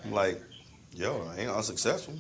I'm like, yo, I ain't unsuccessful.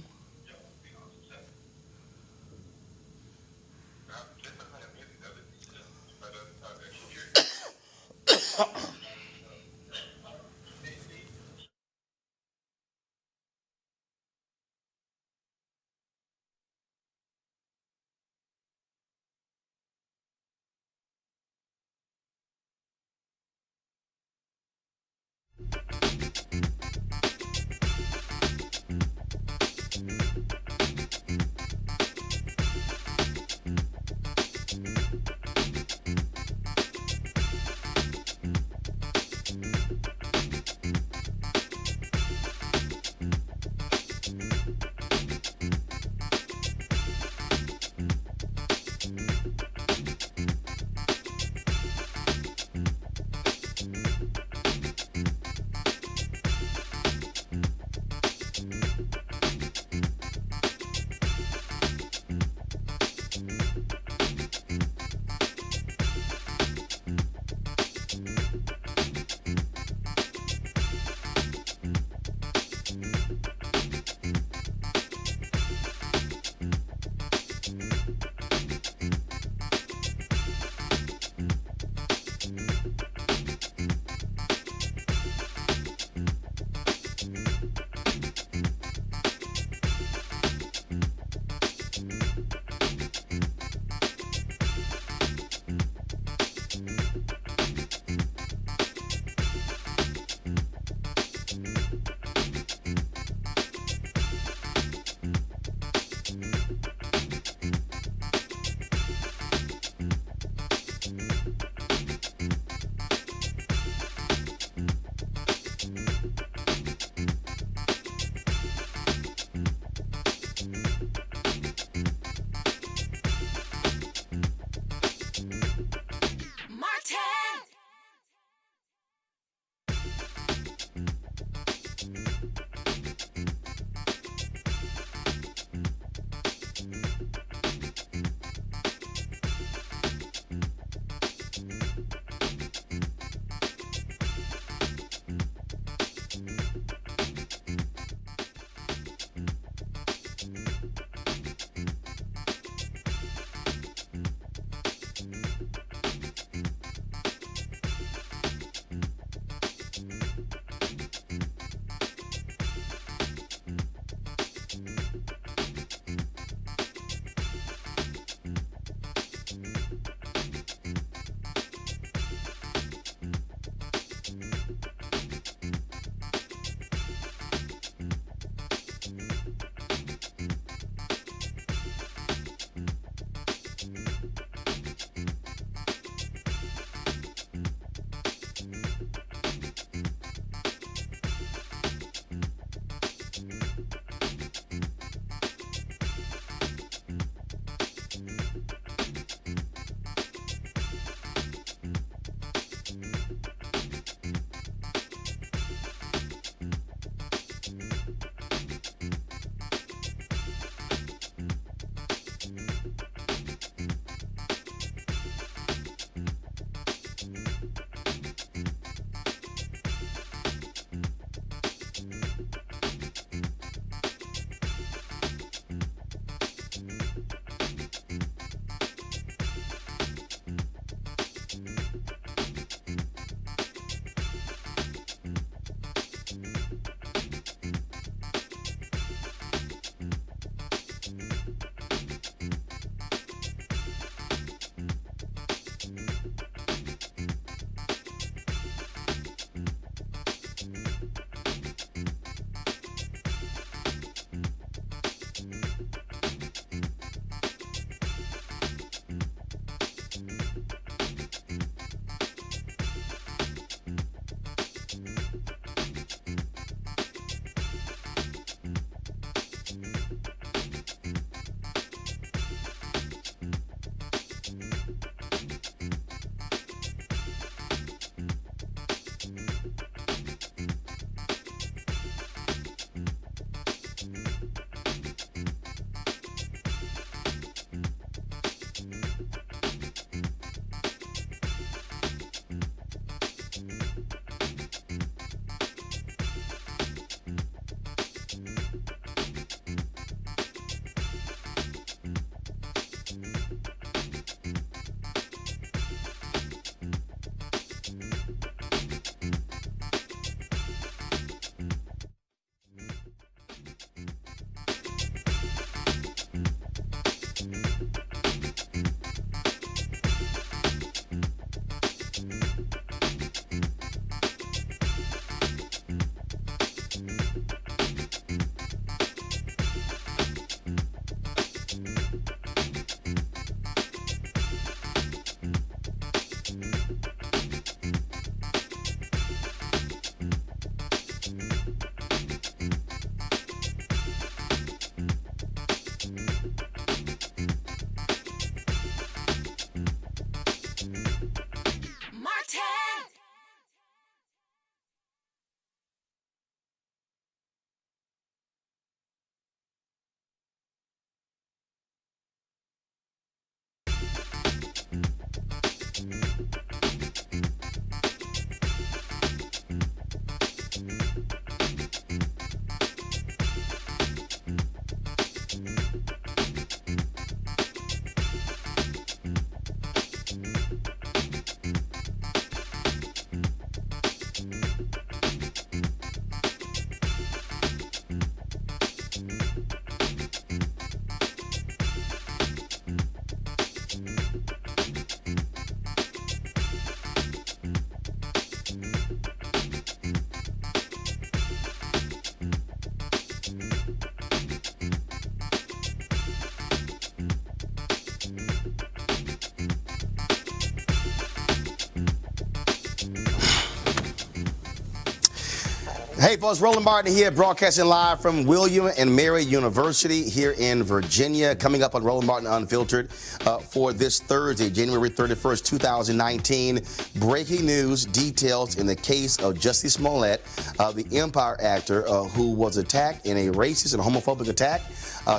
Hey folks, Roland Martin here, broadcasting live from William and Mary University here in Virginia. Coming up on Roland Martin Unfiltered for this Thursday, January 31st, 2019. Breaking news, details in the case of Jussie Smollett, the Empire actor who was attacked in a racist and homophobic attack.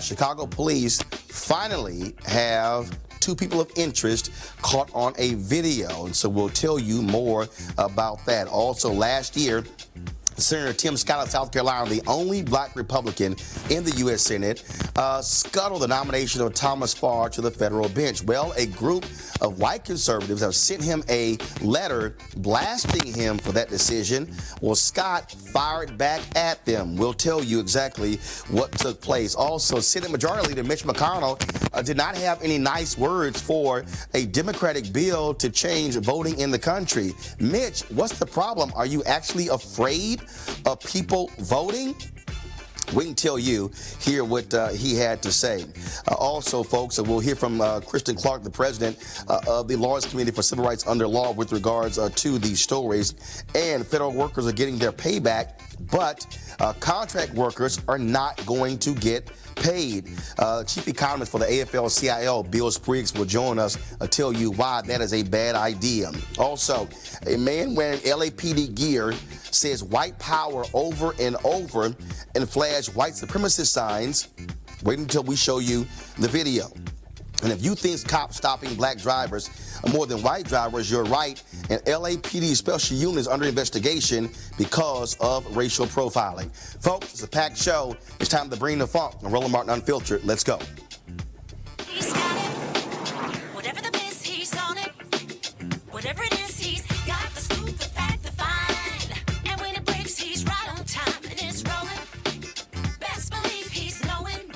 Chicago police finally have two people of interest caught on a video, and so we'll tell you more about that. Also, last year, Senator Tim Scott of South Carolina, the only black Republican in the U.S. Senate, scuttled the nomination of Thomas Farr to the federal bench. Well, a group of white conservatives have sent him a letter blasting him for that decision. Well, Scott fired back at them. We'll tell you exactly what took place. Also, Senate Majority Leader Mitch McConnell did not have any nice words for a Democratic bill to change voting in the country. Mitch, what's the problem? Are you actually afraid of people voting? We can tell you here what he had to say. Also, folks, we'll hear from Kristen Clark, the president of the Lawrence Committee for Civil Rights Under Law, with regards to these stories. And federal workers are getting their payback, but contract workers are not going to get paid. Chief economist for the AFL-CIO, Bill Spriggs, will join us to tell you why that is a bad idea. Also, a man wearing LAPD gear says white power over and over and flash white supremacist signs. Wait until we show you the video. And if you think cops stopping black drivers are more than white drivers, you're right. And LAPD special unit is under investigation because of racial profiling. Folks, it's a packed show. It's time to bring the funk on Roland Martin Unfiltered. Let's go. He's got it. Whatever the miss, he's on it. Whatever it is, he's got the scoop, the fact, the find. And when it breaks, he's right on time and it's rolling. Best believe he's knowing.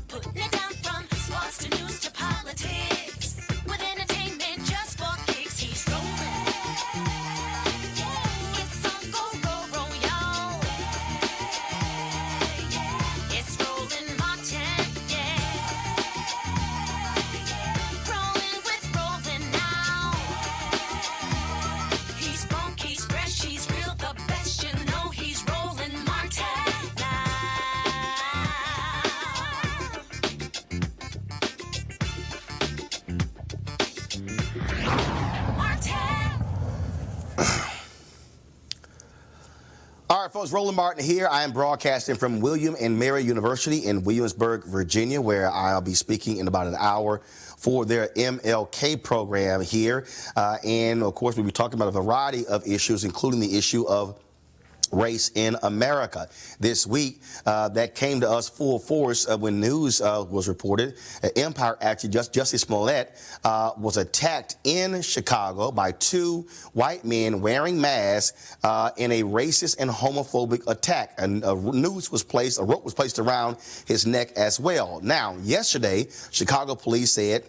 Putting it down from sports to news to politics. With entertainment just for kicks, he's rolling. It's on go, y'all. It's Roland Martin, yeah. Rolling with Roland now. He's funk, he's fresh, he's real, the best, you know he's Roland Martin now. Martin. All right, folks, Roland Martin here. I am broadcasting from William and Mary University in Williamsburg, Virginia, where I'll be speaking in about an hour for their MLK program here. And, of course, we'll be talking about a variety of issues, including the issue of race in America. This week, that came to us full force when news was reported. Empire actor Jussie Smollett was attacked in Chicago by two white men wearing masks in a racist and homophobic attack. And a rope was placed around his neck as well. Now, yesterday, Chicago police said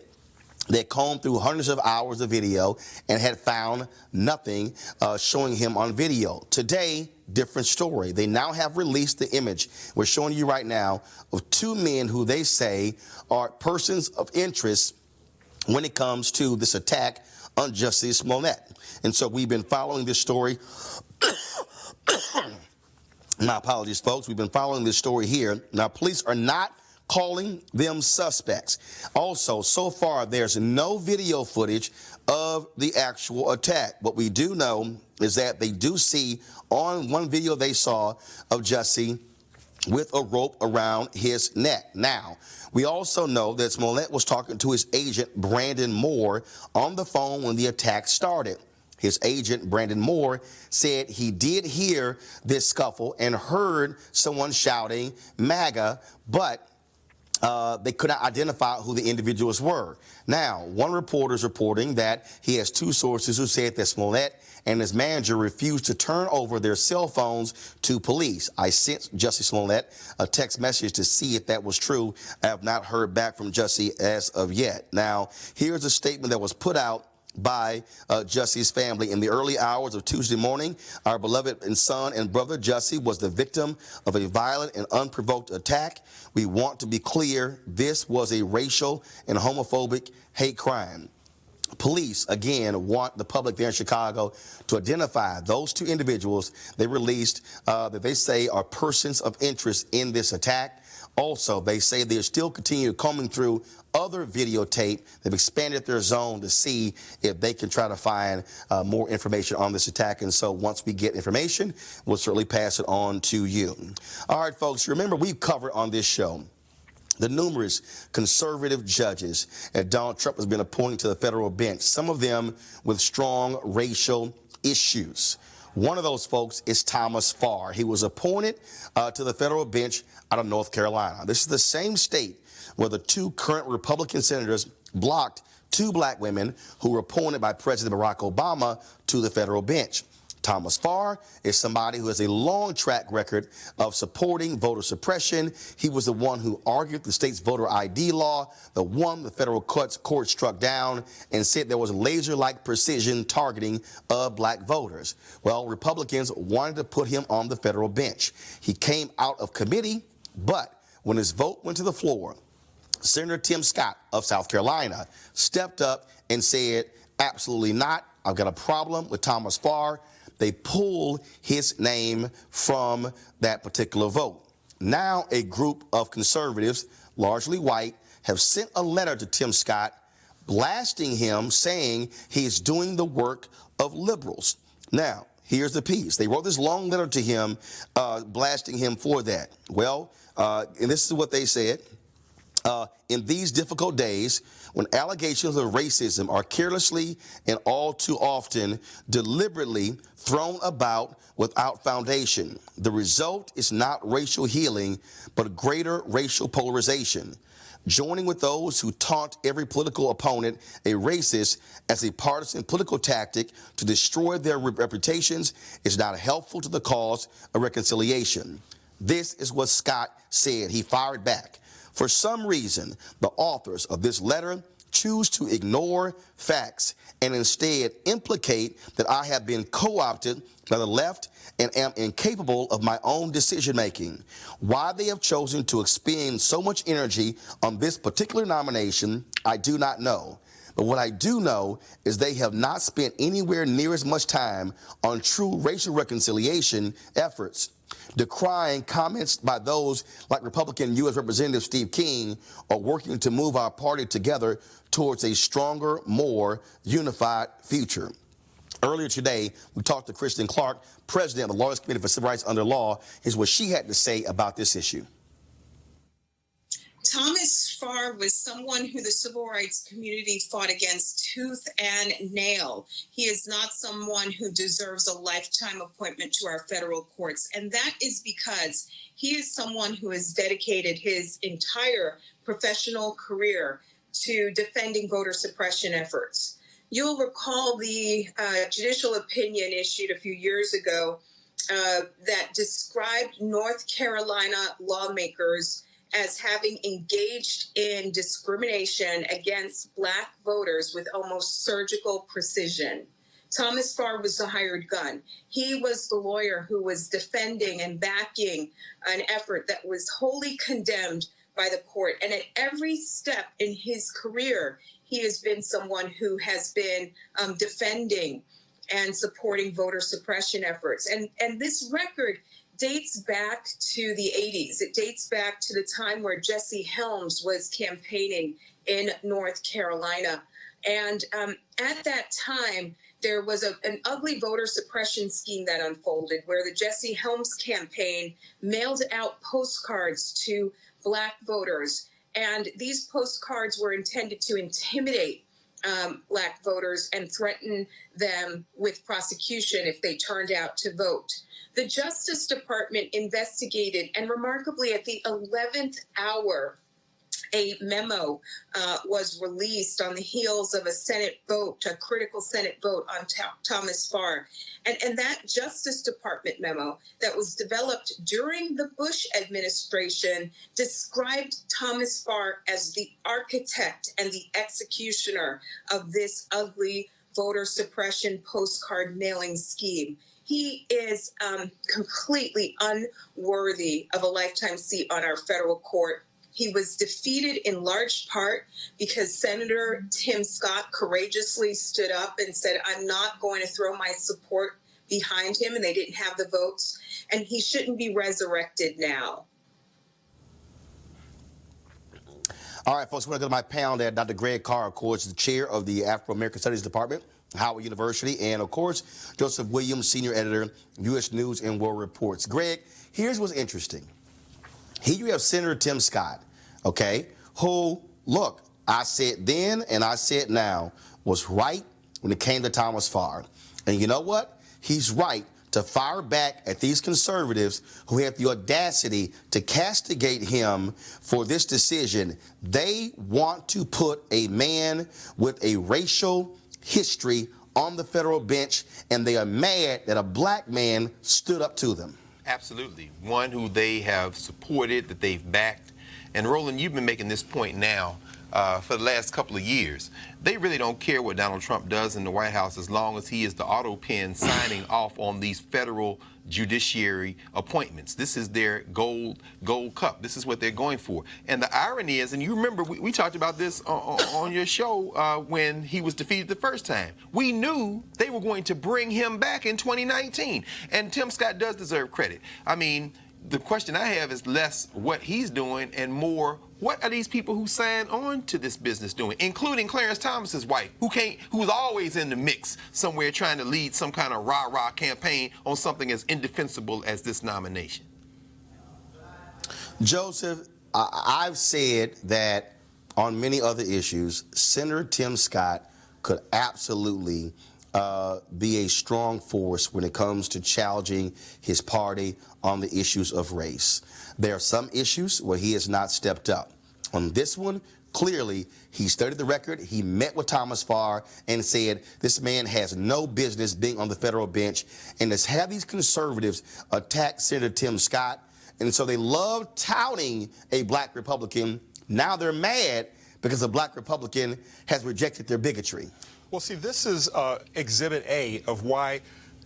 they combed through hundreds of hours of video and had found nothing showing him on video. Today, different story. They now have released the image we're showing you right now of two men who they say are persons of interest when it comes to this attack on Jussie Smollett. And so we've been following this story. My apologies, folks. We've been following this story here. Now, police are not calling them suspects. Also, so far, there's no video footage of the actual attack. What we do know is that they do see on one video they saw of Jussie with a rope around his neck. Now, we also know that Smollett was talking to his agent, Brandon Moore, on the phone when the attack started. His agent, Brandon Moore, said he did hear this scuffle and heard someone shouting MAGA, but they could not identify who the individuals were. Now, one reporter is reporting that he has two sources who said that Smollett and his manager refused to turn over their cell phones to police. I sent Jussie Smollett a text message to see if that was true. I have not heard back from Jussie as of yet. Now, here's a statement that was put out by Jussie's family. In the early hours of Tuesday morning, our beloved son and brother Jussie was the victim of a violent and unprovoked attack. We want to be clear, this was a racial and homophobic hate crime. Police, again, want the public there in Chicago to identify those two individuals they released that they say are persons of interest in this attack. Also, they say they're still continuing combing through other videotape. They've expanded their zone to see if they can try to find more information on this attack. And so once we get information, we'll certainly pass it on to you. All right, folks, remember we've covered on this show the numerous conservative judges that Donald Trump has been appointing to the federal bench, some of them with strong racial issues. One of those folks is Thomas Farr. He was appointed to the federal bench out of North Carolina. This is the same state where the two current Republican senators blocked two black women who were appointed by President Barack Obama to the federal bench. Thomas Farr is somebody who has a long track record of supporting voter suppression. He was the one who argued the state's voter ID law, the one the federal court struck down and said there was laser-like precision targeting of black voters. Well, Republicans wanted to put him on the federal bench. He came out of committee, but when his vote went to the floor, Senator Tim Scott of South Carolina stepped up and said, absolutely not. I've got a problem with Thomas Farr. They pulled his name from that particular vote. Now a group of conservatives, largely white, have sent a letter to Tim Scott blasting him, saying he's doing the work of liberals. Now, here's the piece. They wrote this long letter to him, blasting him for that. Well, and this is what they said. In these difficult days, when allegations of racism are carelessly and all too often deliberately thrown about without foundation, the result is not racial healing, but greater racial polarization. Joining with those who taunt every political opponent a racist as a partisan political tactic to destroy their reputations is not helpful to the cause of reconciliation. This is what Scott said. He fired back. For some reason, the authors of this letter choose to ignore facts and instead implicate that I have been co-opted by the left and am incapable of my own decision-making. Why they have chosen to expend so much energy on this particular nomination, I do not know. But what I do know is they have not spent anywhere near as much time on true racial reconciliation efforts. Decrying comments by those like Republican U.S. Representative Steve King are working to move our party together towards a stronger, more unified future. Earlier today, we talked to Kristen Clark, president of the Lawyers Committee for Civil Rights Under Law. Here's what she had to say about this issue. Thomas Farr was someone who the civil rights community fought against tooth and nail. He is not someone who deserves a lifetime appointment to our federal courts. And that is because he is someone who has dedicated his entire professional career to defending voter suppression efforts. You'll recall the judicial opinion issued a few years ago that described North Carolina lawmakers as having engaged in discrimination against black voters with almost surgical precision. Thomas Farr was the hired gun. He was the lawyer who was defending and backing an effort that was wholly condemned by the court. And at every step in his career, he has been someone who has been defending and supporting voter suppression efforts. And this record dates back to the 80s. It dates back to the time where Jesse Helms was campaigning in North Carolina. And at that time, there was an ugly voter suppression scheme that unfolded where the Jesse Helms campaign mailed out postcards to black voters. And these postcards were intended to intimidate black voters and threaten them with prosecution if they turned out to vote. The Justice Department investigated, and remarkably, at the 11th hour, a memo was released on the heels of a Senate vote, a critical Senate vote on Thomas Farr. And that Justice Department memo that was developed during the Bush administration described Thomas Farr as the architect and the executioner of this ugly voter suppression postcard mailing scheme. He is completely unworthy of a lifetime seat on our federal court. He was defeated in large part because Senator Tim Scott courageously stood up and said, I'm not going to throw my support behind him, and they didn't have the votes, and he shouldn't be resurrected now. All right, folks, we're going to go to my panel there. Dr. Greg Carr, of course, the chair of the Afro-American Studies Department, Howard University, and, of course, Joseph Williams, senior editor, U.S. News and World Reports. Greg, here's what's interesting. Here you have Senator Tim Scott, okay, who, look, I said then and I said now, was right when it came to Thomas Farr. And you know what? He's right to fire back at these conservatives who have the audacity to castigate him for this decision. They want to put a man with a racial history on the federal bench, and they are mad that a black man stood up to them. Absolutely. One who they have supported, that they've backed. And Roland, you've been making this point now for the last couple of years. They really don't care what Donald Trump does in the White House as long as he is the auto pen signing off on these federal judiciary appointments. This is their gold cup. This is what they're going for. And the irony is, and you remember we talked about this on your show when he was defeated the first time. We knew they were going to bring him back in 2019. And Tim Scott does deserve credit. I mean, the question I have is less what he's doing and more what are these people who signed on to this business doing, including Clarence Thomas's wife, who's always in the mix somewhere trying to lead some kind of rah-rah campaign on something as indefensible as this nomination. Joseph, I've said that on many other issues, Senator Tim Scott could absolutely be a strong force when it comes to challenging his party on the issues of race. There are some issues where he has not stepped up. On this one, clearly, he studied the record. He met with Thomas Farr and said this man has no business being on the federal bench. And to have these conservatives attack Senator Tim Scott, and so they love touting a black Republican. Now they're mad because a black Republican has rejected their bigotry. Well, see, this is Exhibit A of why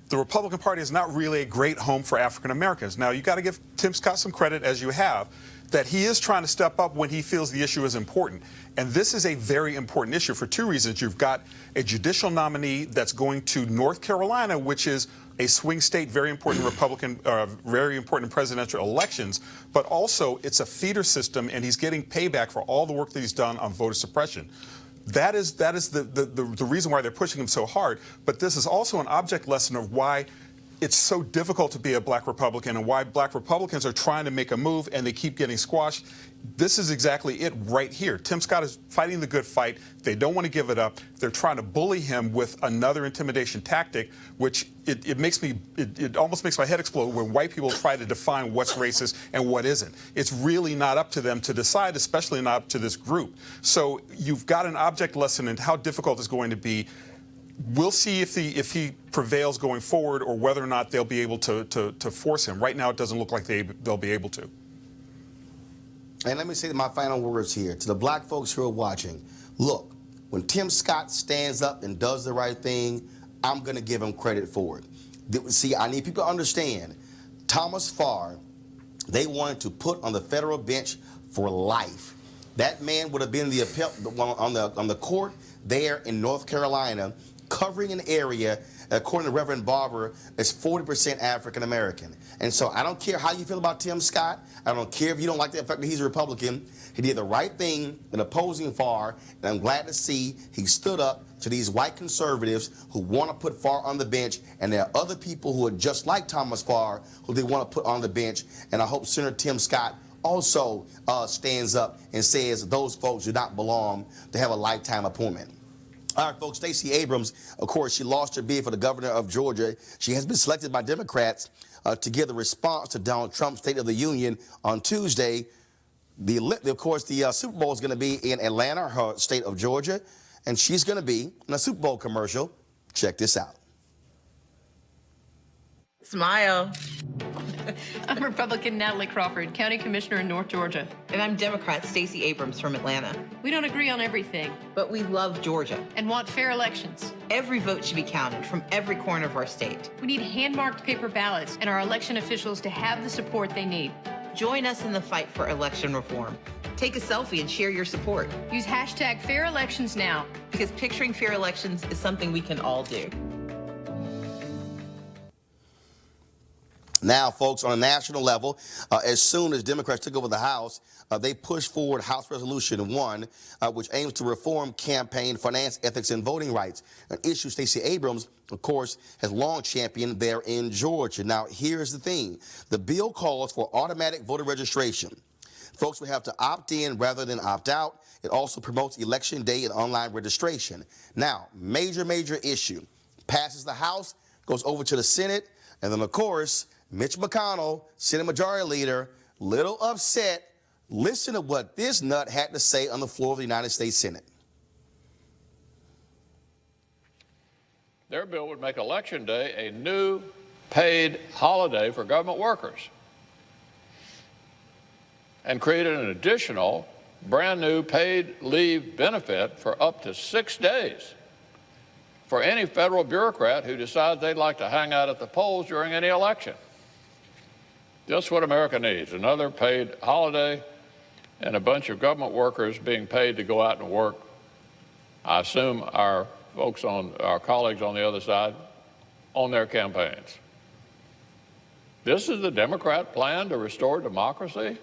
the Republican Party is not really a great home for African Americans. Now, you got to give Tim Scott some credit, as you have, that he is trying to step up when he feels the issue is important. And this is a very important issue for two reasons. You've got a judicial nominee that's going to North Carolina, which is a swing state, very important very important presidential elections, but also it's a feeder system, and he's getting payback for all the work that he's done on voter suppression. That is the reason why they're pushing him so hard. But this is also an object lesson of why it's so difficult to be a black Republican and why black Republicans are trying to make a move and they keep getting squashed. This is exactly it right here. Tim Scott is fighting the good fight. They don't want to give it up. They're trying to bully him with another intimidation tactic, which it almost makes my head explode when white people try to define what's racist and what isn't. It's really not up to them to decide, especially not up to this group. So you've got an object lesson in how difficult it's going to be. We'll see if he prevails going forward or whether or not they'll be able to force him. Right now, it doesn't look like they'll be able to. And let me say my final words here to the black folks who are watching. Look, when Tim Scott stands up and does the right thing, I'm going to give him credit for it. See, I need people to understand, Thomas Farr, they wanted to put on the federal bench for life. That man would have been on the court there in North Carolina, covering an area, according to Reverend Barber, is 40% African American. And so I don't care how you feel about Tim Scott. I don't care if you don't like the fact that he's a Republican. He did the right thing in opposing Farr, and I'm glad to see he stood up to these white conservatives who want to put Farr on the bench, and there are other people who are just like Thomas Farr who they want to put on the bench, and I hope Senator Tim Scott also stands up and says those folks do not belong to have a lifetime appointment. All right, folks, Stacey Abrams, of course, she lost her bid for the governor of Georgia. She has been selected by Democrats to give the response to Donald Trump's State of the Union on Tuesday. Of course, the Super Bowl is going to be in Atlanta, her state of Georgia, and she's going to be in a Super Bowl commercial. Check this out. Smile. I'm Republican Natalie Crawford, County Commissioner in North Georgia. And I'm Democrat Stacey Abrams from Atlanta. We don't agree on everything. But we love Georgia. And want fair elections. Every vote should be counted from every corner of our state. We need hand-marked paper ballots and our election officials to have the support they need. Join us in the fight for election reform. Take a selfie and share your support. Use hashtag Fair Elections now. Because picturing fair elections is something we can all do. Now, folks, on a national level, as soon as Democrats took over the House, they pushed forward House Resolution 1, which aims to reform campaign finance, ethics, and voting rights, an issue Stacey Abrams, of course, has long championed there in Georgia. Now, here's the thing. The bill calls for automatic voter registration. Folks will have to opt in rather than opt out. It also promotes Election Day and online registration. Now, major issue. Passes the House, goes over to the Senate, and then, of course, Mitch McConnell, Senate Majority Leader, little upset. Listen to what this nut had to say on the floor of the United States Senate. Their bill would make Election Day a new paid holiday for government workers and created an additional brand new paid leave benefit for up to 6 days for any federal bureaucrat who decides they'd like to hang out at the polls during any election. Just what America needs, another paid holiday and a bunch of government workers being paid to go out and work. I assume our colleagues on the other side, on their campaigns. This is the Democrat plan to restore democracy?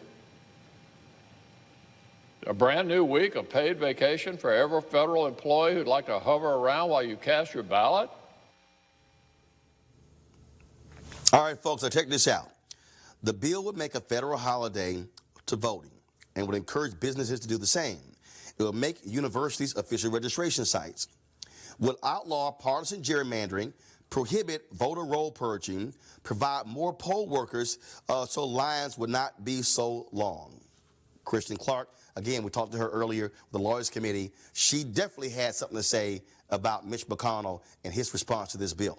A brand new week of paid vacation for every federal employee who'd like to hover around while you cast your ballot? All right, folks, now check this out. The bill would make a federal holiday to voting and would encourage businesses to do the same. It would make universities official registration sites, would outlaw partisan gerrymandering, prohibit voter roll purging, provide more poll workers so lines would not be so long. Kristen Clark, again, we talked to her earlier, the Lawyers Committee. She definitely had something to say about Mitch McConnell and his response to this bill.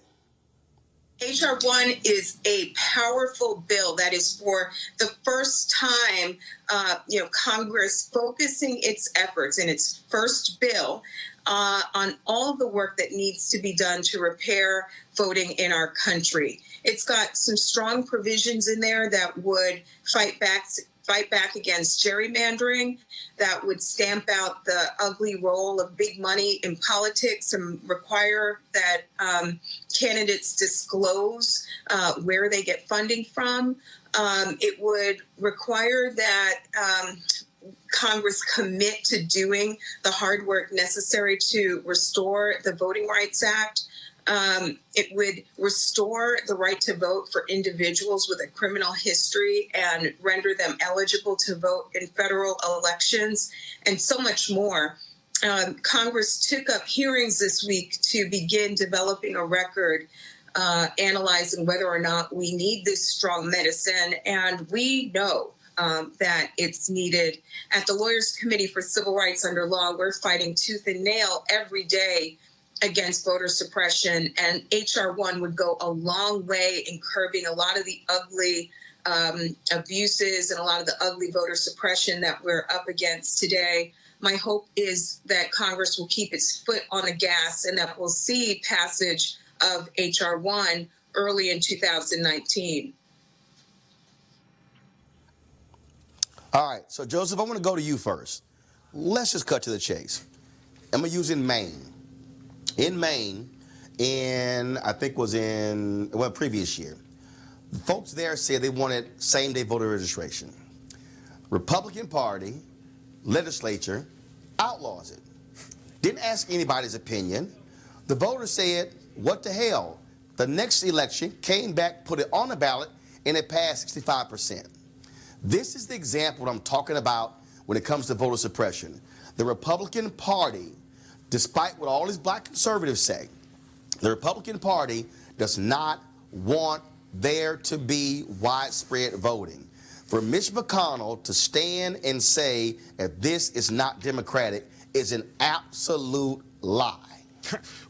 H.R. 1 is a powerful bill that is for the first time, Congress focusing its efforts in its first bill on all of the work that needs to be done to repair voting in our country. It's got some strong provisions in there that would fight back against gerrymandering, that would stamp out the ugly role of big money in politics and require that candidates disclose where they get funding from. It would require that Congress commit to doing the hard work necessary to restore the Voting Rights Act. It would restore the right to vote for individuals with a criminal history and render them eligible to vote in federal elections, and so much more. Congress took up hearings this week to begin developing a record analyzing whether or not we need this strong medicine, and we know that it's needed. At the Lawyers Committee for Civil Rights Under Law, we're fighting tooth and nail every day against voter suppression, and H.R. 1 would go a long way in curbing a lot of the ugly abuses and a lot of the ugly voter suppression that we're up against today. My hope is that Congress will keep its foot on the gas and that we'll see passage of H.R. 1 early in 2019. All right, so Joseph, I want to go to you first. Let's just cut to the chase. I'm going to use in Maine. In Maine, I think previous year, the folks there said they wanted same-day voter registration. Republican Party legislature outlaws it. Didn't ask anybody's opinion. The voters said, what the hell? The next election came back, put it on the ballot, and it passed 65%. This is the example that I'm talking about when it comes to voter suppression. The Republican Party, despite what all these black conservatives say, the Republican Party does not want there to be widespread voting. For Mitch McConnell to stand and say that this is not democratic is an absolute lie.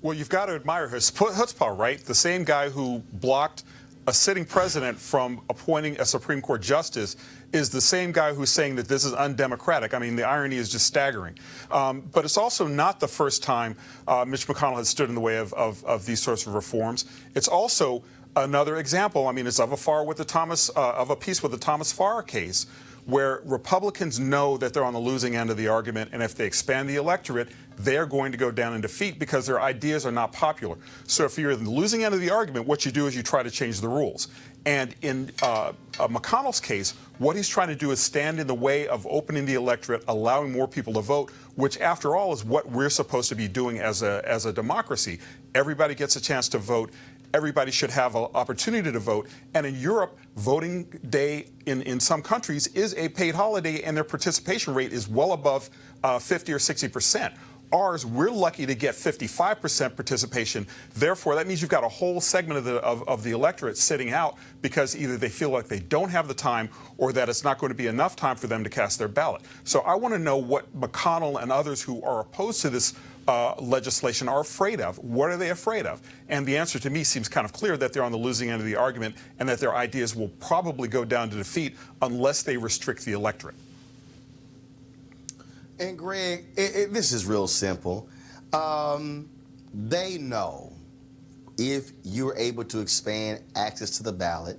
Well, you've got to admire his chutzpah, right? The same guy who blocked a sitting president from appointing a Supreme Court justice is the same guy who's saying that this is undemocratic. I mean, the irony is just staggering. But it's also not the first time Mitch McConnell has stood in the way of these sorts of reforms. It's also Another example, I mean, is of a piece with the Thomas Farr case, where Republicans know that they're on the losing end of the argument, and if they expand the electorate, they're going to go down in defeat because their ideas are not popular. So if you're in the losing end of the argument, what you do is you try to change the rules. And in McConnell's case, what he's trying to do is stand in the way of opening the electorate, allowing more people to vote, which, after all, is what we're supposed to be doing as a democracy. Everybody gets a chance to vote. Everybody should have an opportunity to vote. And in Europe, voting day in some countries is a paid holiday, and their participation rate is well above 50 or 60%. Ours, we're lucky to get 55% participation. Therefore, that means you've got a whole segment of the electorate sitting out because either they feel like they don't have the time or that it's not going to be enough time for them to cast their ballot. So I want to know what McConnell and others who are opposed to this legislation are afraid of. What are they afraid of? And the answer to me seems kind of clear, that they're on the losing end of the argument and that their ideas will probably go down to defeat unless they restrict the electorate. And Greg, this is real simple. They know if you're able to expand access to the ballot,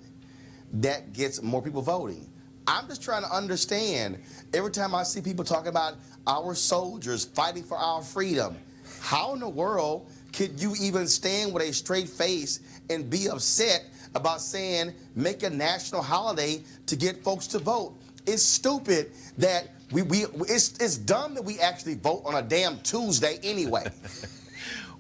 that gets more people voting. I'm just trying to understand, every time I see people talking about our soldiers fighting for our freedom, how in the world could you even stand with a straight face and be upset about saying make a national holiday to get folks to vote? It's stupid that it's dumb that we actually vote on a damn Tuesday anyway.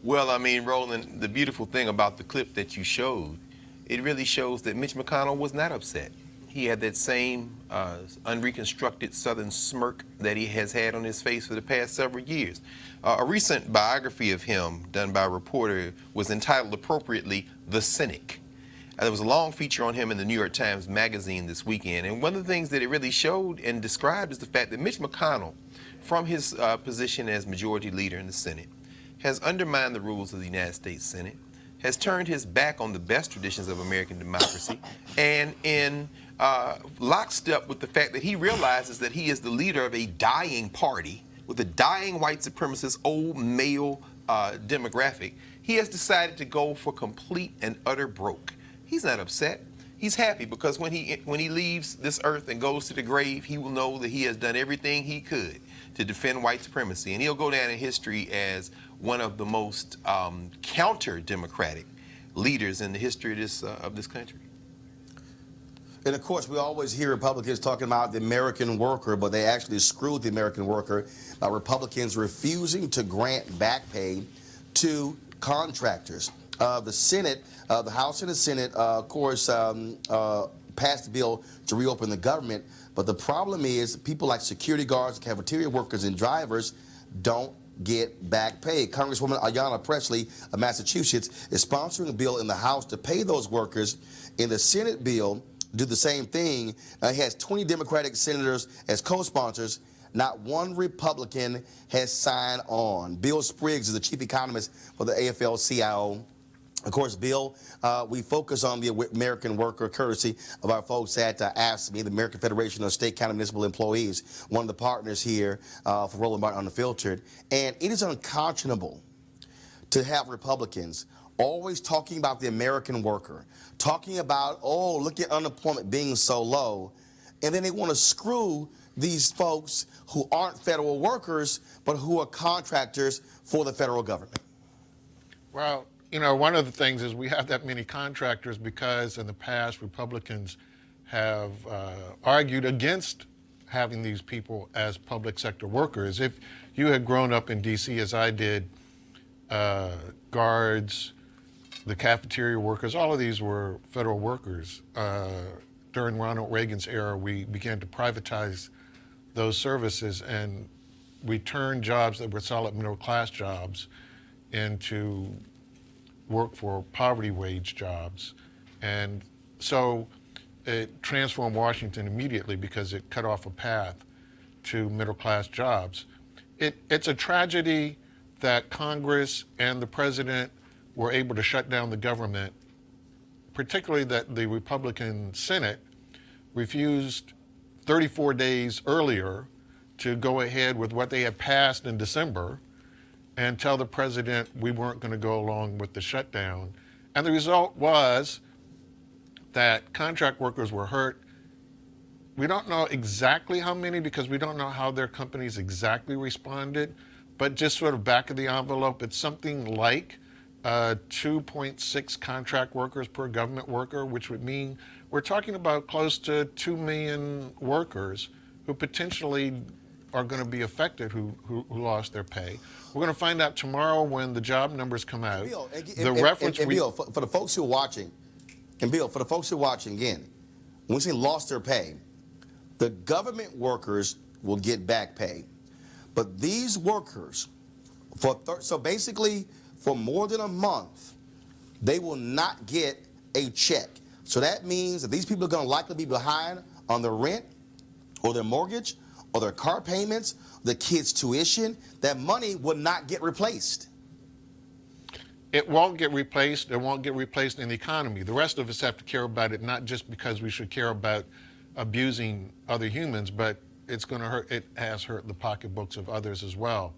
Well, I mean, Roland, the beautiful thing about the clip that you showed, it really shows that Mitch McConnell was not upset. He had that same unreconstructed Southern smirk that he has had on his face for the past several years. A recent biography of him done by a reporter was entitled appropriately, The Cynic. There was a long feature on him in the New York Times Magazine this weekend, and one of the things that it really showed and described is the fact that Mitch McConnell, from his position as majority leader in the Senate, has undermined the rules of the United States Senate, has turned his back on the best traditions of American democracy, and in lockstep with the fact that he realizes that he is the leader of a dying party with a dying white supremacist old male demographic, he has decided to go for complete and utter broke. He's not upset. He's happy because when he leaves this earth and goes to the grave, he will know that he has done everything he could to defend white supremacy, and he'll go down in history as one of the most counter-democratic leaders in the history of this country. And of course, we always hear Republicans talking about the American worker, but they actually screwed the American worker by Republicans refusing to grant back pay to contractors. The Senate, the House and the Senate, of course, passed the bill to reopen the government. But the problem is people like security guards, cafeteria workers, and drivers don't get back pay. Congresswoman Ayanna Pressley of Massachusetts is sponsoring a bill in the House to pay those workers. In the Senate bill, do the same thing. It has 20 Democratic senators as co-sponsors. Not one Republican has signed on. Bill Spriggs is the chief economist for the AFL-CIO. Of course, Bill, we focus on the American worker, courtesy of our folks at AFSCME, the American Federation of State, County, Municipal Employees, one of the partners here for Roland Martin Unfiltered. And it is unconscionable to have Republicans always talking about the American worker, talking about, oh, look at unemployment being so low, and then they want to screw these folks who aren't federal workers, but who are contractors for the federal government. Well, you know, one of the things is we have that many contractors because in the past Republicans have argued against having these people as public sector workers. If you had grown up in D.C. as I did, guards, the cafeteria workers, all of these were federal workers. During Ronald Reagan's era, we began to privatize those services, and we turned jobs that were solid middle class jobs into work for poverty wage jobs. And so it transformed Washington immediately because it cut off a path to middle class jobs. It's a tragedy that Congress and the president were able to shut down the government, particularly that the Republican Senate refused 34 days earlier to go ahead with what they had passed in December and tell the president we weren't going to go along with the shutdown. And the result was that contract workers were hurt. We don't know exactly how many because we don't know how their companies exactly responded, but just sort of back of the envelope, it's something like 2.6 contract workers per government worker, which would mean we're talking about close to 2 million workers who potentially are going to be affected who lost their pay. We're going to find out tomorrow when the job numbers come out. Bill, Bill, for the folks who are watching, again, when we say lost their pay, the government workers will get back pay. But these workers, so basically for more than a month, they will not get a check. So that means that these people are going to likely be behind on their rent or their mortgage or their car payments, the kids' tuition. That money will not get replaced. It won't get replaced. It won't get replaced in the economy. The rest of us have to care about it, not just because we should care about abusing other humans, but it's going to hurt. It has hurt the pocketbooks of others as well.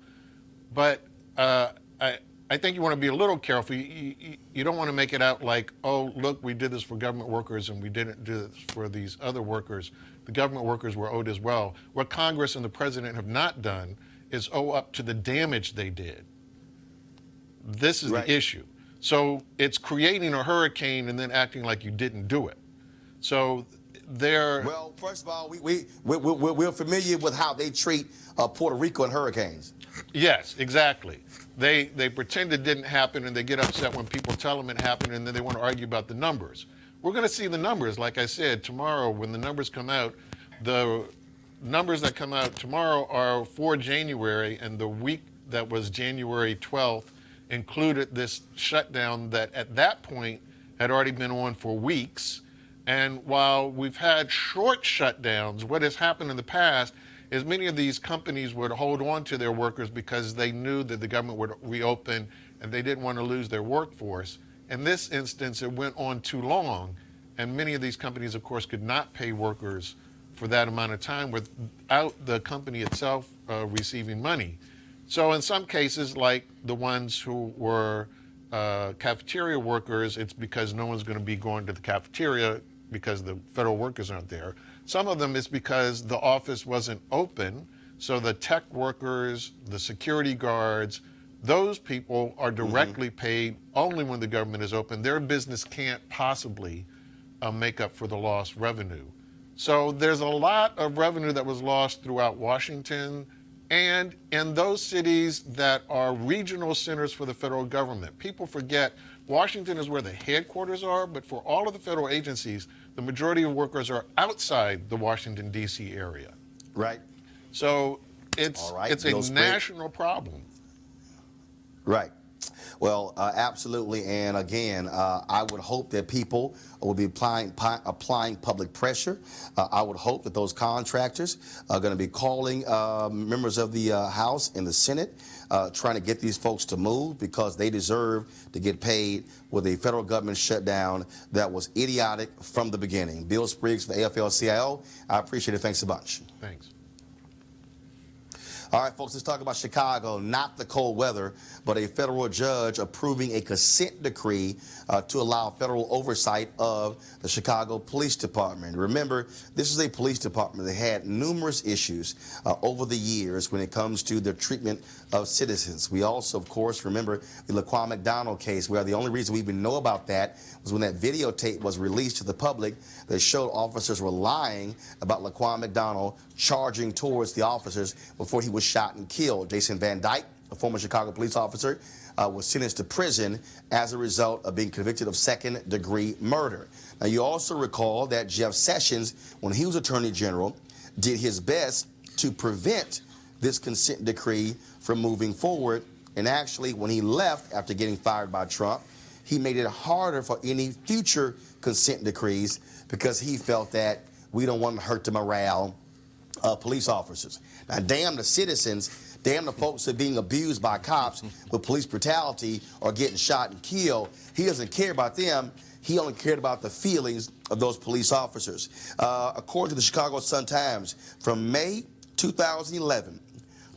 But I think you want to be a little careful. You don't want to make it out like, oh, look, we did this for government workers and we didn't do this for these other workers. The government workers were owed as well. What Congress and the president have not done is owe up to the damage they did. This is right. The issue. So it's creating a hurricane and then acting like you didn't do it. So Well, first of all, we're familiar with how they treat Puerto Rico and hurricanes. Yes, exactly. They pretend it didn't happen and they get upset when people tell them it happened and then they want to argue about the numbers. We're going to see the numbers, like I said, tomorrow when the numbers come out. The numbers that come out tomorrow are for January, and the week that was January 12th included this shutdown that at that point had already been on for weeks. And while we've had short shutdowns, what has happened in the past is many of these companies would hold on to their workers because they knew that the government would reopen and they didn't want to lose their workforce. In this instance, it went on too long, and many of these companies, of course, could not pay workers for that amount of time without the company itself receiving money. So in some cases, like the ones who were cafeteria workers, it's because no one's going to be going to the cafeteria because the federal workers aren't there. Some of them is because the office wasn't open, so the tech workers, the security guards, those people are directly paid only when the government is open. Their business can't possibly make up for the lost revenue. So there's a lot of revenue that was lost throughout Washington and in those cities that are regional centers for the federal government. People forget Washington is where the headquarters are, but for all of the federal agencies, the majority of workers are outside the Washington, D.C. area. Right. So it's a national problem. Right. Well, absolutely. And again, I would hope that people will be applying public pressure. I would hope that those contractors are going to be calling members of the House and the Senate, trying to get these folks to move because they deserve to get paid with a federal government shutdown that was idiotic from the beginning. Bill Spriggs from the AFL-CIO, I appreciate it. Thanks a bunch. Thanks. All right, folks, let's talk about Chicago, not the cold weather, but a federal judge approving a consent decree to allow federal oversight of the Chicago Police Department. Remember, this is a police department that had numerous issues over the years when it comes to the treatment of citizens. We also, of course, remember the Laquan McDonald case, where the only reason we even know about that was when that videotape was released to the public that showed officers were lying about Laquan McDonald charging towards the officers before he was shot and killed. Jason Van Dyke, a former Chicago police officer, was sentenced to prison as a result of being convicted of second-degree murder. Now, you also recall that Jeff Sessions, when he was Attorney General, did his best to prevent this consent decree from moving forward. And actually, when he left after getting fired by Trump, he made it harder for any future consent decrees because he felt that we don't want to hurt the morale of police officers. Now, damn the citizens, damn the folks that are being abused by cops with police brutality or getting shot and killed. He doesn't care about them. He only cared about the feelings of those police officers. According to the Chicago Sun-Times, from May 2011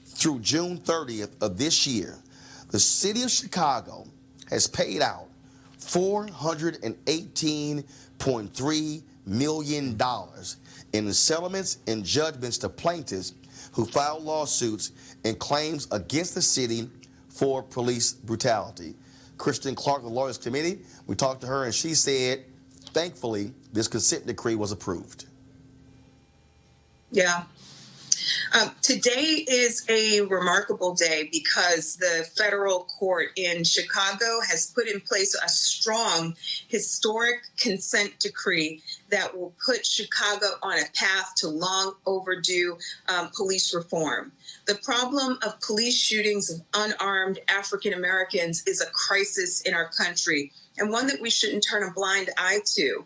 through June 30th of this year, the city of Chicago has paid out $418 $2.3 million in settlements and judgments to plaintiffs who filed lawsuits and claims against the city for police brutality. Kristen Clark, the Lawyers Committee, we talked to her and she said, thankfully, this consent decree was approved. Yeah. Today is a remarkable day because the federal court in Chicago has put in place a strong historic consent decree that will put Chicago on a path to long overdue police reform. The problem of police shootings of unarmed African Americans is a crisis in our country and one that we shouldn't turn a blind eye to.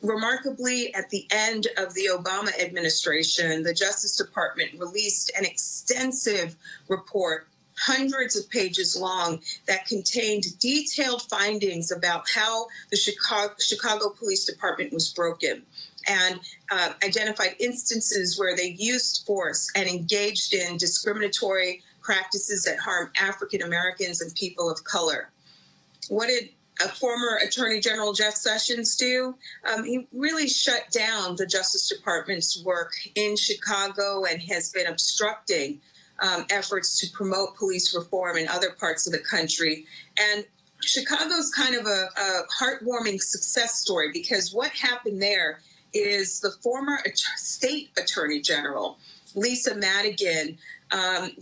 Remarkably, at the end of the Obama administration, the Justice Department released an extensive report, hundreds of pages long, that contained detailed findings about how the Chicago Police Department was broken and identified instances where they used force and engaged in discriminatory practices that harm African Americans and people of color. What did former Attorney General Jeff Sessions do? He really shut down the Justice Department's work in Chicago and has been obstructing efforts to promote police reform in other parts of the country. And Chicago's kind of a heartwarming success story because what happened there is the former state attorney general, Lisa Madigan,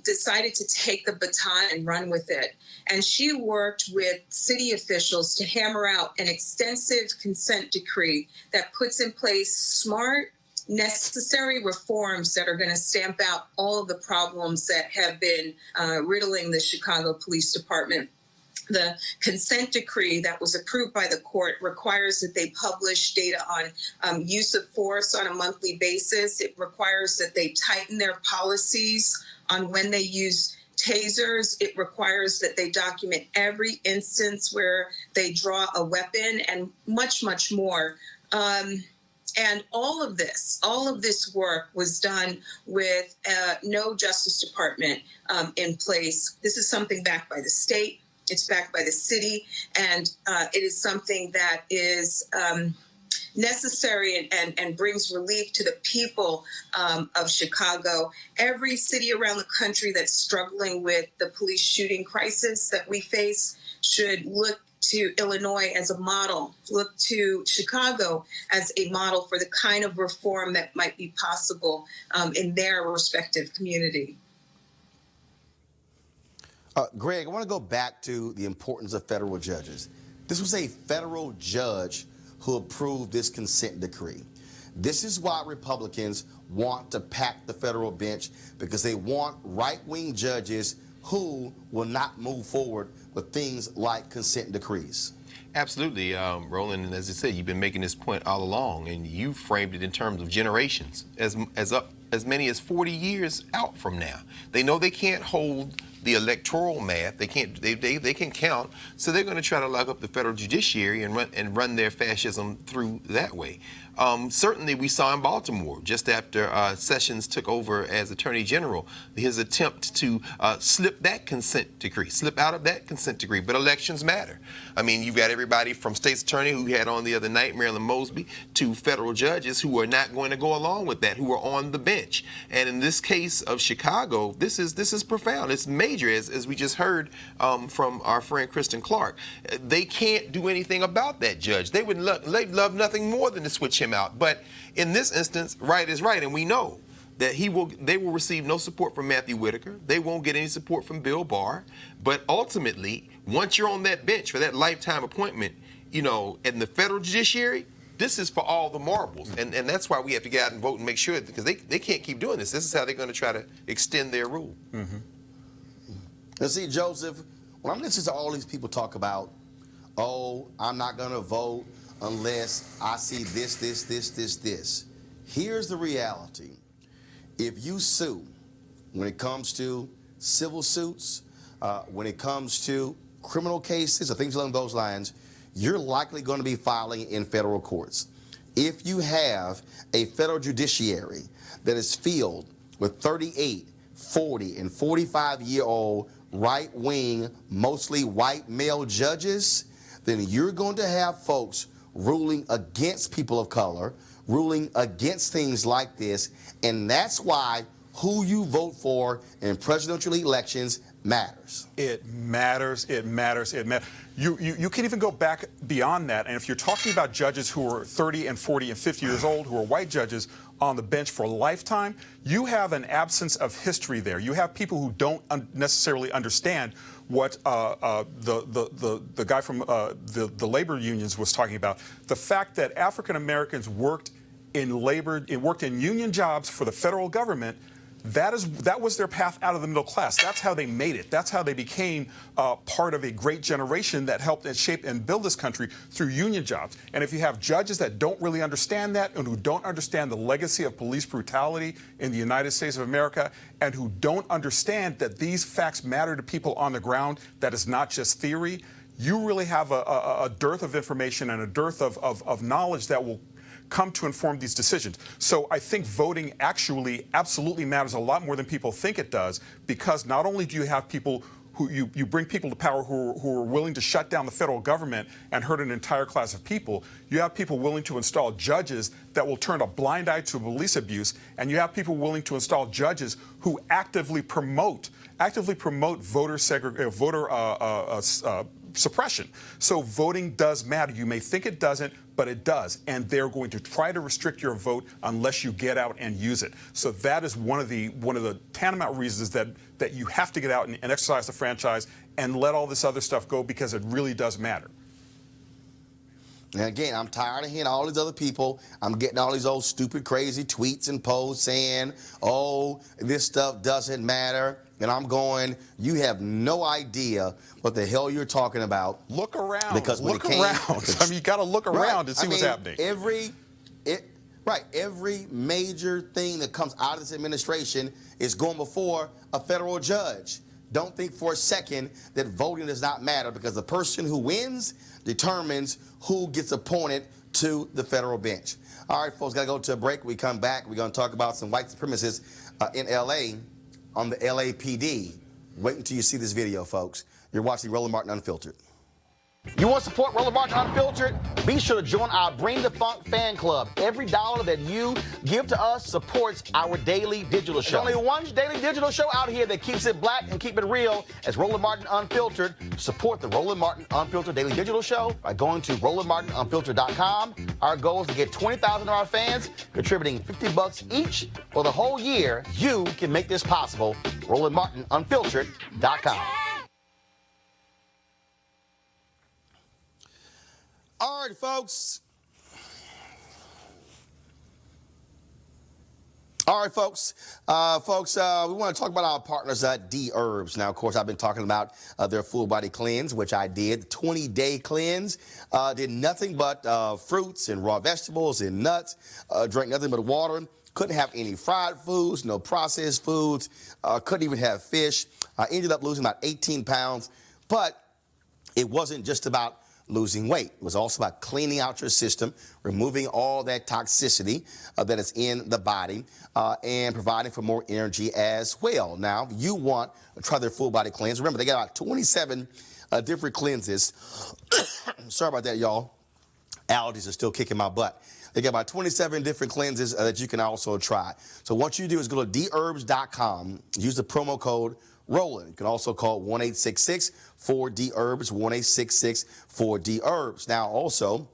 decided to take the baton and run with it. And she worked with city officials to hammer out an extensive consent decree that puts in place smart, necessary reforms that are going to stamp out all of the problems that have been riddling the Chicago Police Department. The consent decree that was approved by the court requires that they publish data on use of force on a monthly basis. It requires that they tighten their policies on when they use tasers. It requires that they document every instance where they draw a weapon and much, much more. And all of this work was done with no Justice Department in place. This is something backed by the state. It's backed by the city, and it is something that is necessary and brings relief to the people of Chicago. Every city around the country that's struggling with the police shooting crisis that we face should look to Illinois as a model, look to Chicago as a model for the kind of reform that might be possible in their respective community. Greg, I want to go back to the importance of federal judges. This was a federal judge who approved this consent decree. This is why Republicans want to pack the federal bench, because they want right-wing judges who will not move forward with things like consent decrees. Absolutely, Roland, and as I said, you've been making this point all along, and you framed it in terms of generations, as many as 40 years out from now. They know they can't hold the electoral math. They can't. They can count, so they're going to try to lock up the federal judiciary and run their fascism through that way. Certainly, we saw in Baltimore just after Sessions took over as Attorney General, his attempt to slip out of that consent decree. But elections matter. I mean, you've got everybody from state's attorney who had on the other night, Marilyn Mosby, to federal judges who are not going to go along with that, who are on the bench. And in this case of Chicago, this is profound. It's major, as we just heard from our friend Kristen Clark. They can't do anything about that judge. They'd love nothing more than to switch him out. But in this instance, right is right, and we know that they will receive no support from Matthew Whitaker. They won't get any support from Bill Barr. But ultimately, once you're on that bench for that lifetime appointment, in the federal judiciary, this is for all the marbles. And that's why we have to get out and vote and make sure, because they can't keep doing this. This is how they're going to try to extend their rule. Mm-hmm. Now, see, Joseph, when I'm listening to all these people talk about, I'm not going to vote unless I see this. Here's the reality. If you sue, when it comes to civil suits, when it comes to criminal cases or things along those lines, you're likely going to be filing in federal courts. If you have a federal judiciary that is filled with 38, 40, and 45-year-old right-wing, mostly white male judges, then you're going to have folks ruling against people of color, ruling against things like this, and that's why who you vote for in presidential elections matters. It matters. It matters. It matters. You can even go back beyond that. And if you're talking about judges who are 30 and 40 and 50 years old, who are white judges on the bench for a lifetime, you have an absence of history there. You have people who don't necessarily understand what the guy from the labor unions was talking about. The fact that African Americans worked in union jobs for the federal government. That was their path out of the middle class. That's how they made it. That's how they became part of a great generation that helped and shape and build this country through union jobs. And if you have judges that don't really understand that and who don't understand the legacy of police brutality in the United States of America and who don't understand that these facts matter to people on the ground, that is not just theory, you really have a dearth of information and a dearth of knowledge that will come to inform these decisions. So I think voting actually absolutely matters a lot more than people think it does, because not only do you have people who you bring people to power who are willing to shut down the federal government and hurt an entire class of people, you have people willing to install judges that will turn a blind eye to police abuse, and you have people willing to install judges who actively promote voter suppression. So voting does matter. You may think it doesn't, but it does. And they're going to try to restrict your vote unless you get out and use it. So that is one of the tantamount reasons that you have to get out and exercise the franchise and let all this other stuff go, because it really does matter. And again, I'm tired of hearing all these other people. I'm getting all these old stupid, crazy tweets and posts saying, oh, this stuff doesn't matter. And I'm going, you have no idea what the hell you're talking about. Look around. Because when look around. I mean, you got to look around and see what's happening. Every major thing that comes out of this administration is going before a federal judge. Don't think for a second that voting does not matter, because the person who wins determines who gets appointed to the federal bench. All right, folks, got to go to a break. We come back. We're going to talk about some white supremacists in L.A. on the LAPD. Wait until you see this video, folks. You're watching Roland Martin Unfiltered. You want to support Roland Martin Unfiltered? Be sure to join our Bring the Funk fan club. Every dollar that you give to us supports our daily digital show. There's only one daily digital show out here that keeps it black and keep it real as Roland Martin Unfiltered. Support the Roland Martin Unfiltered daily digital show by going to RolandMartinUnfiltered.com. Our goal is to get 20,000 of our fans contributing $50 each for the whole year. You can make this possible. RolandMartinUnfiltered.com. All right, folks. We want to talk about our partners at D-Herbs. Now, of course, I've been talking about their full body cleanse, which I did, 20-day cleanse. Did nothing but fruits and raw vegetables and nuts. Drank nothing but water. Couldn't have any fried foods, no processed foods. Couldn't even have fish. I ended up losing about 18 pounds. But it wasn't just about losing weight. It was also about cleaning out your system, removing all that toxicity that is in the body, and providing for more energy as well. Now, if you want to try their full body cleanse, remember, they got about 27 different cleanses. Sorry about that, y'all. Allergies are still kicking my butt. They got about 27 different cleanses that you can also try. So what you do is go to dherbs.com, use the promo code Roland. You can also call 1-866-4D-HERBS, 1-866-4D-HERBS. Now, also,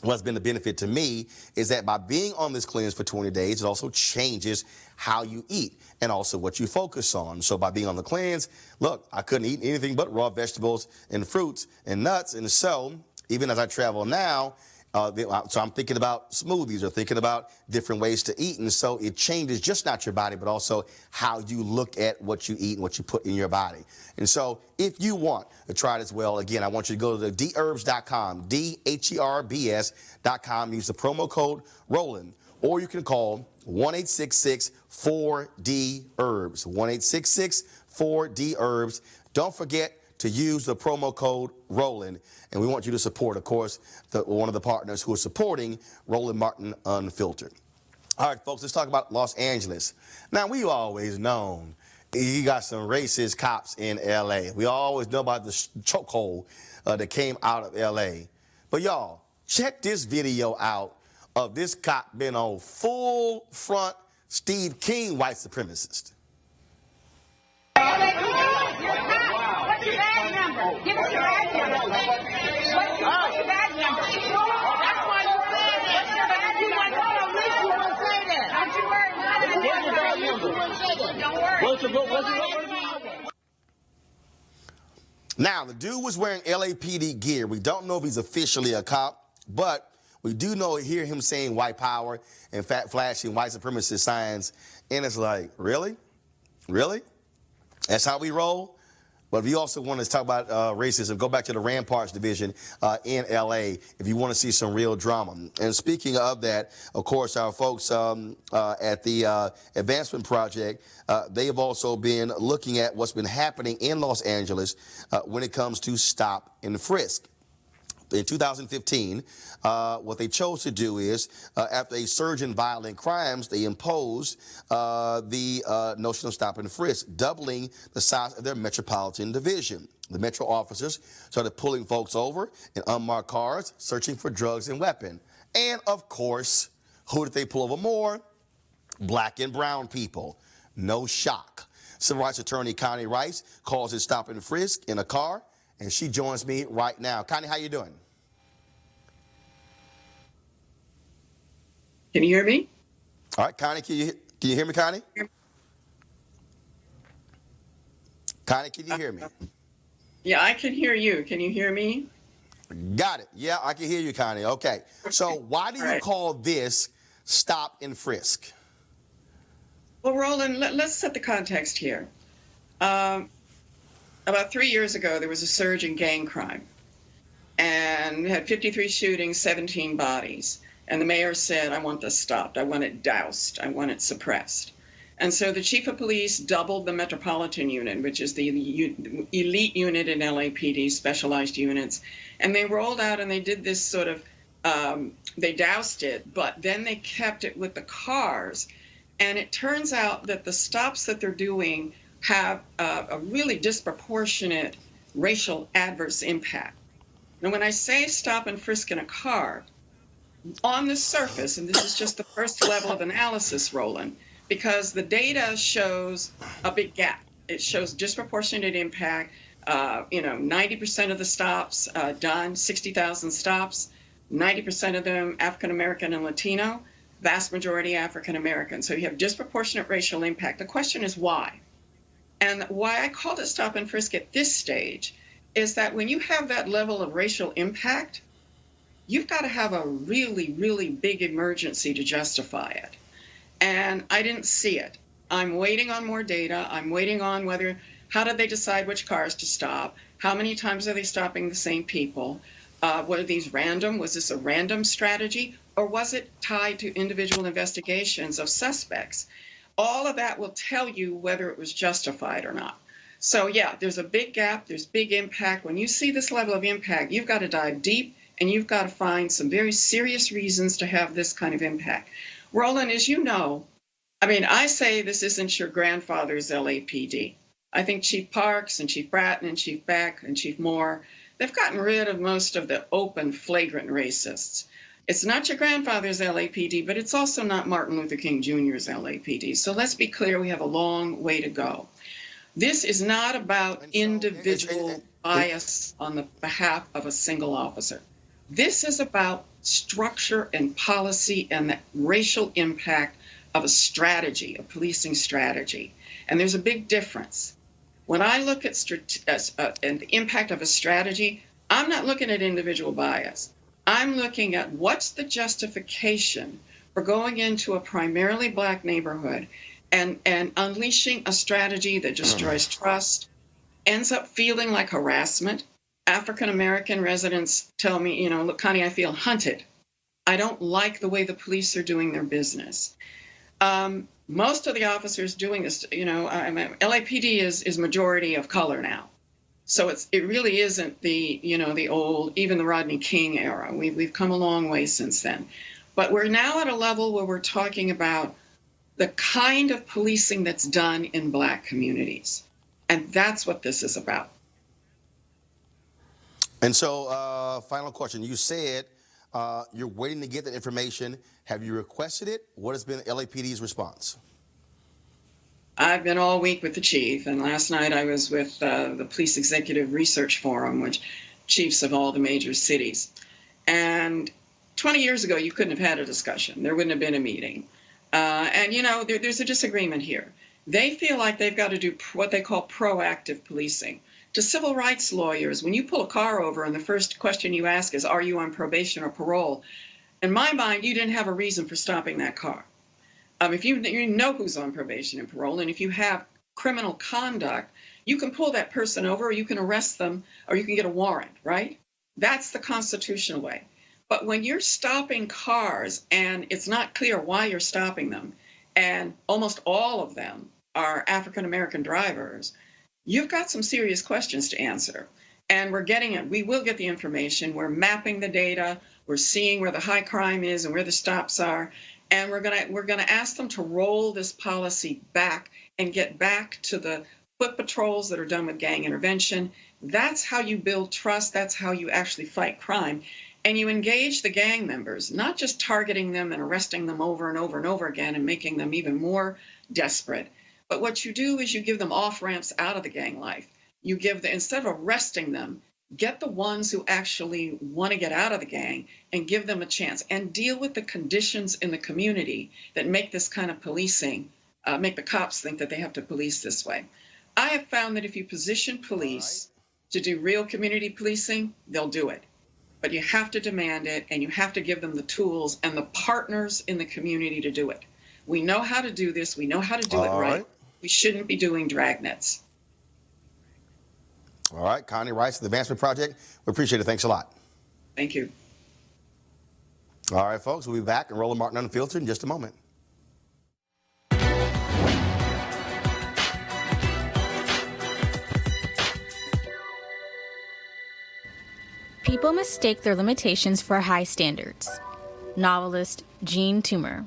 what's been the benefit to me is that by being on this cleanse for 20 days, it also changes how you eat and also what you focus on. So by being on the cleanse, look, I couldn't eat anything but raw vegetables and fruits and nuts. And so even as I travel now, so I'm thinking about smoothies or thinking about different ways to eat. And so it changes just not your body, but also how you look at what you eat and what you put in your body. And so if you want to try it as well, again, I want you to go to dherbs.com, DHERBS.com, use the promo code Roland, or you can call 1-866-4D-HERBS, 1-866-4D-HERBS. Don't forget to use the promo code Roland. And we want you to support, of course, one of the partners who are supporting Roland Martin Unfiltered. All right, folks, let's talk about Los Angeles. Now, we've always known you got some racist cops in L.A. We always know about the chokehold that came out of L.A. But, y'all, Check this video out of this cop being on full front Steve King white supremacist. What's your badge number? Give us your badge number. What's your badge number? That's why you're wearing it. What's your badge number? You won't say that. Don't you worry. What's your badge number? Don't worry. What's your Now, the dude was wearing LAPD gear. We don't know if he's officially a cop, but we do hear him saying white power and flashing white supremacist signs. And it's like, really? Really? That's how we roll? But if you also want to talk about racism, go back to the Ramparts division in L.A. if you want to see some real drama. And speaking of that, of course, our folks at the Advancement Project, they have also been looking at what's been happening in Los Angeles when it comes to stop and frisk. In 2015, what they chose to do is, after a surge in violent crimes, they imposed the notion of stop and frisk, doubling the size of their metropolitan division. The metro officers started pulling folks over in unmarked cars, searching for drugs and weapons. And, of course, who did they pull over more? Black and brown people. No shock. Civil rights attorney Connie Rice calls it stop and frisk in a car, and she joins me right now. Connie, how you doing? Can you hear me? All right, Connie, can you hear me, Connie? Connie, can you hear me? Yeah, I can hear you. Can you hear me? Got it. Yeah, I can hear you, Connie. Okay. So why do you call this stop and frisk? Well, Roland, let's set the context here. About 3 years ago, there was a surge in gang crime. And we had 53 shootings, 17 bodies. And the mayor said, I want this stopped. I want it doused. I want it suppressed. And so the chief of police doubled the Metropolitan Unit, which is the elite unit in LAPD, specialized units. And they rolled out and they did this sort of, they doused it, but then they kept it with the cars. And it turns out that the stops that they're doing have a really disproportionate racial adverse impact. Now, when I say stop and frisk in a car, on the surface, and this is just the first level of analysis, Roland, because the data shows a big gap. It shows disproportionate impact. 90% of the stops done, 60,000 stops, 90% of them African-American and Latino, vast majority African-American. So you have disproportionate racial impact. The question is why? And why I called it stop and frisk at this stage is that when you have that level of racial impact, you've got to have a really, really big emergency to justify it. And I didn't see it. I'm waiting on more data. I'm waiting on how did they decide which cars to stop? How many times are they stopping the same people? Were these random? Was this a random strategy? Or was it tied to individual investigations of suspects? All of that will tell you whether it was justified or not. So yeah, there's a big gap. There's big impact. When you see this level of impact, you've got to dive deep. And you've got to find some very serious reasons to have this kind of impact. Roland, as you know, I say this isn't your grandfather's LAPD. I think Chief Parks and Chief Bratton and Chief Beck and Chief Moore, they've gotten rid of most of the open, flagrant racists. It's not your grandfather's LAPD, but it's also not Martin Luther King Jr.'s LAPD. So let's be clear, we have a long way to go. This is not about individual bias on the behalf of a single officer. This is about structure and policy and the racial impact of a strategy, a policing strategy. And there's a big difference. When I look at and the impact of a strategy, I'm not looking at individual bias. I'm looking at what's the justification for going into a primarily Black neighborhood and unleashing a strategy that destroys trust, ends up feeling like harassment. African-American residents tell me, look, Connie, I feel hunted. I don't like the way the police are doing their business. Most of the officers doing this, LAPD is majority of color now. So it really isn't the old, even the Rodney King era. We've come a long way since then. But we're now at a level where we're talking about the kind of policing that's done in Black communities. And that's what this is about. And so, final question. You said You're waiting to get that information. Have you requested it? What has been LAPD's response? I've been all week with the chief, and last night I was with the Police Executive Research Forum, which chiefs of all the major cities. And 20 years ago, you couldn't have had a discussion. There wouldn't have been a meeting. And, you know, there's a disagreement here. They feel like they've got to do what they call proactive policing. To civil rights lawyers, when you pull a car over and the first question you ask is, are you on probation or parole? In my mind, you didn't have a reason for stopping that car. If you know who's on probation and parole, and if you have criminal conduct, you can pull that person over, or you can arrest them, or you can get a warrant, right? That's the constitutional way. But when you're stopping cars and it's not clear why you're stopping them, and almost all of them are African-American drivers, you've got some serious questions to answer. And we're getting it. We will get the information. We're mapping the data. We're seeing where the high crime is and where the stops are. And we're gonna ask them to roll this policy back and get back to the foot patrols that are done with gang intervention. That's how you build trust. That's how you actually fight crime. And you engage the gang members, not just targeting them and arresting them over and over and over again and making them even more desperate. But what you do is you give them off-ramps out of the gang life. You give them, instead of arresting them, get the ones who actually want to get out of the gang and give them a chance, and deal with the conditions in the community that make this kind of policing, make the cops think that they have to police this way. I have found that if you position police to do real community policing, they'll do it. But you have to demand it, and you have to give them the tools and the partners in the community to do it. We know how to do this. We know how to do it right. We shouldn't be doing dragnets. All right, Connie Rice, the Advancement Project. We appreciate it. Thanks a lot. Thank you. All right, folks, we'll be back in Roland Martin Unfiltered in just a moment. People mistake their limitations for high standards. Novelist Jean Toomer.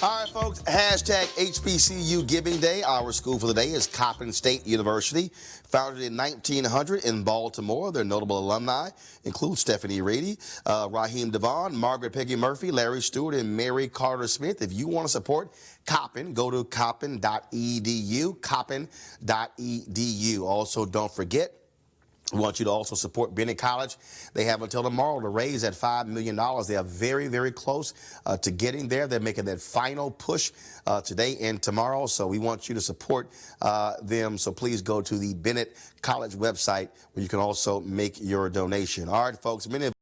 All right, folks, hashtag HBCU Giving Day. Our school for the day is Coppin State University. Founded in 1900 in Baltimore, their notable alumni include Stephanie Reedy, Raheem Devon, Margaret Peggy Murphy, Larry Stewart, and Mary Carter Smith. If you want to support Coppin, go to coppin.edu, coppin.edu. Also, don't forget, we want you to also support Bennett College. They have until tomorrow to raise that $5 million. They are very, very close to getting there. They're making that final push today and tomorrow. So we want you to support them. So please go to the Bennett College website where you can also make your donation. All right, folks. Many of